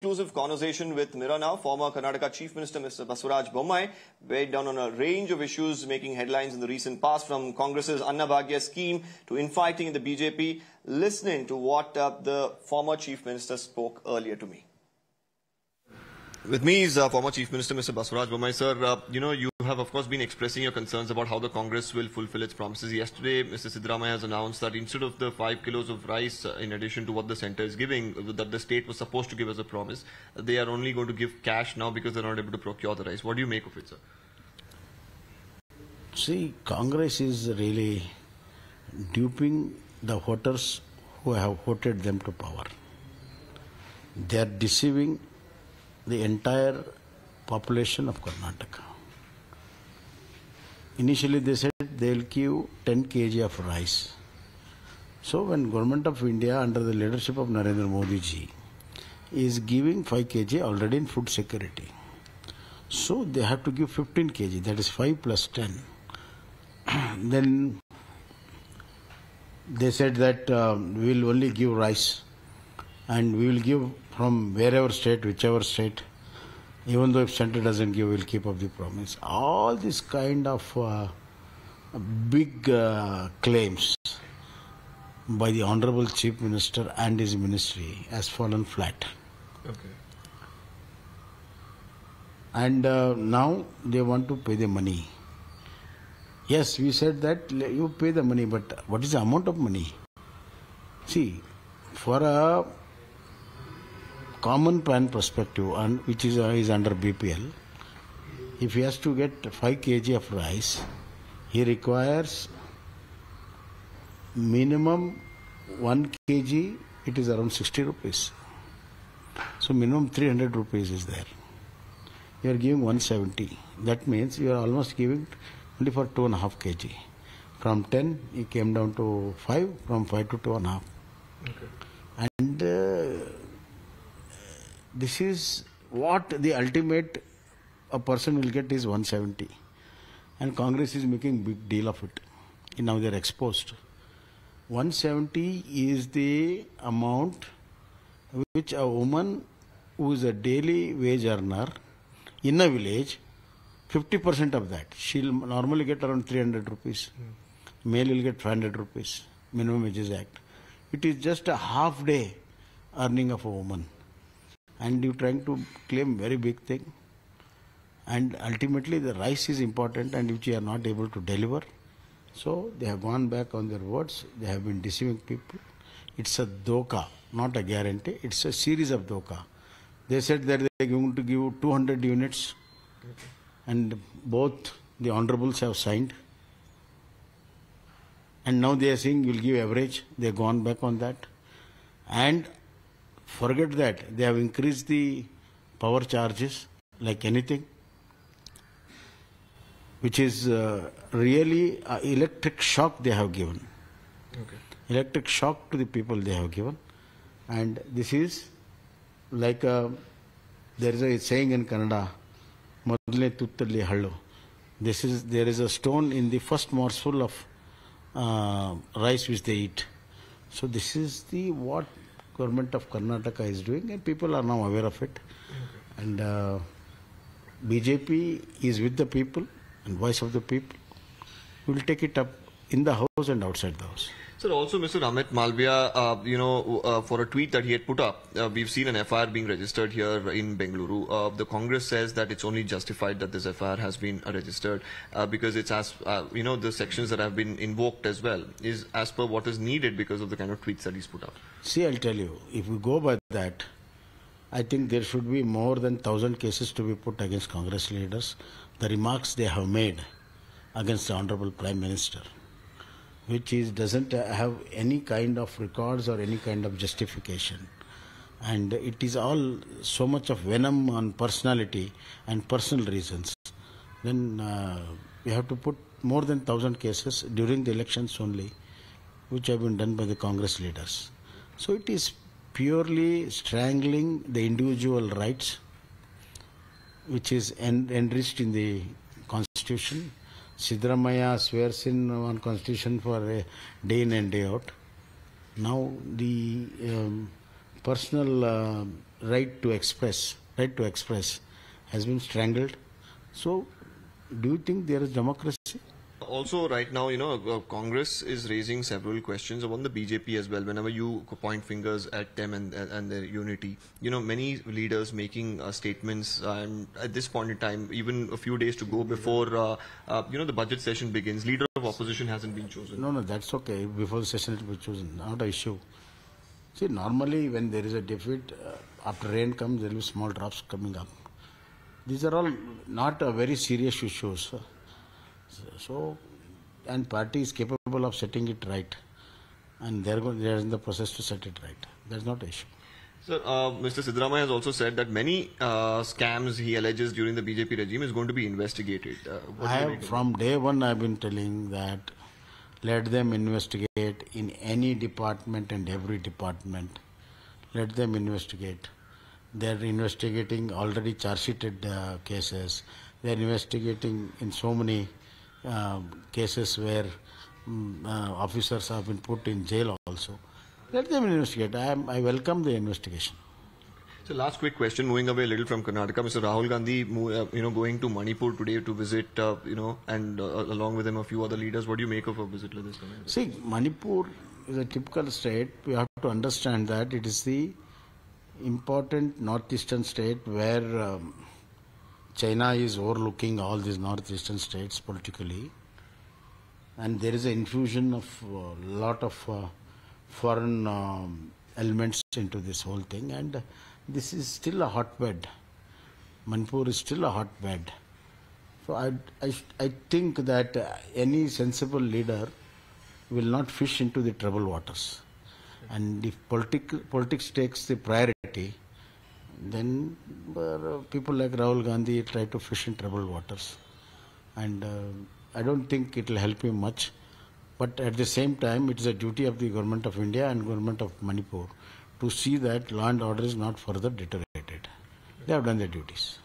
Exclusive conversation with Mirror now. Former Karnataka Chief Minister Mr. Basavaraj Bommai weighed down on a range of issues making headlines in the recent past, from Congress's Anna Bhagya scheme to infighting in the BJP. Listening to what the former Chief Minister spoke earlier to me. With me is former Chief Minister Mr. Basavaraj Bommai. Sir, you have of course been expressing your concerns about how the Congress will fulfill its promises. Yesterday, Mr. Siddaramaiah has announced that instead of the 5 kilos of rice, in addition to what the centre is giving, that the state was supposed to give as a promise, they are only going to give cash now because they are not able to procure the rice. What do you make of it, sir? See, Congress is really duping the voters who have voted them to power. They are deceiving the entire population of Karnataka. Initially they said they will give 10 kg of rice. So when Government of India under the leadership of Narendra Modi ji is giving 5 kg already in food security, so they have to give 15 kg, that is 5 plus 10. Then they said that we will only give rice and we will give from wherever state, whichever state, even though if centre doesn't give, we will keep up the promise. All this kind of big claims by the Honorable Chief Minister and his ministry has fallen flat. Okay. And now they want to pay the money. Yes, we said that you pay the money, but what is the amount of money? See, for a common pan perspective, and which is under BPL, if he has to get 5 kg of rice, he requires minimum 1 kg, it is around 60 rupees. So minimum 300 rupees is there. You are giving 170. That means you are almost giving only for 2.5 kg. From 10, he came down to 5, from 5 to 2.5. Okay. And this is what the ultimate a person will get is 170. And Congress is making big deal of it. And now they are exposed. 170 is the amount which a woman who is a daily wage earner in a village, 50% of that, she will normally get around 300 rupees. Male will get 500 rupees, Minimum Wages Act. It is just a half day earning of a woman. And you trying to claim very big thing. And ultimately the rice is important and which you are not able to deliver. So they have gone back on their words. They have been deceiving people. It's a doka, not a guarantee. It's a series of doka. They said that they are going to give 200 units. And both the honorables have signed. And now they are saying we will give average. They have gone back on that. And forget that, they have increased the power charges like anything, which is really an electric shock they have given. Okay. Electric shock to the people they have given. And this is like there is a saying in Kannada, Modle tuttalli hallu. There is a stone in the first morsel of rice which they eat. So this is the what Government of Karnataka is doing, and people are now aware of it. And BJP is with the people and voice of the people. We will take it up in the house and outside the house. Sir, also Mr. Amit Malviya, for a tweet that he had put up, we've seen an FIR being registered here in Bengaluru. The Congress says that it's only justified that this FIR has been registered because it's as, the sections that have been invoked as well is as per what is needed because of the kind of tweets that he's put up. See, I'll tell you, if we go by that, I think there should be more than 1,000 cases to be put against Congress leaders. The remarks they have made against the Honorable Prime Minister, which doesn't have any kind of records or any kind of justification. And it is all so much of venom on personality and personal reasons. Then we have to put more than 1,000 cases during the elections only, which have been done by the Congress leaders. So it is purely strangling the individual rights, which is enriched in the Constitution. Siddaramaiah swears in on Constitution for a day in and day out. Now the personal right to express has been strangled. So, do you think there is democracy? Also, right now, Congress is raising several questions on the BJP as well. Whenever you point fingers at them and their unity, many leaders making statements. And at this point in time, even a few days to go before, the budget session begins, leader of opposition hasn't been chosen. No, that's okay. Before the session it will be chosen, not an issue. See, normally when there is a defeat, after rain comes, there will be small drops coming up. These are all not very serious issues. So, and party is capable of setting it right, and they are in the process to set it right. That's not an issue. Sir, Mr. Siddaramaiah has also said that many scams he alleges during the BJP regime is going to be investigated. From day one, I've been telling that let them investigate in any department and every department. Let them investigate. They are investigating already charge-sheeted cases. They are investigating in so many cases where officers have been put in jail also. Let them investigate. I welcome the investigation. So last quick question, moving away a little from Karnataka, Mr. Rahul Gandhi, going to Manipur today to visit, and along with him a few other leaders. What do you make of a visit like this? See, Manipur is a typical state. We have to understand that it is the important northeastern state where China is overlooking all these northeastern states politically, and there is an infusion of a lot of foreign elements into this whole thing, and this is still a hotbed. Manipur is still a hotbed. So I think that any sensible leader will not fish into the troubled waters, and if politics takes the priority, then people like Rahul Gandhi try to fish in troubled waters, and I don't think it will help him much. But at the same time, it is a duty of the Government of India and Government of Manipur to see that law and order is not further deteriorated. They have done their duties.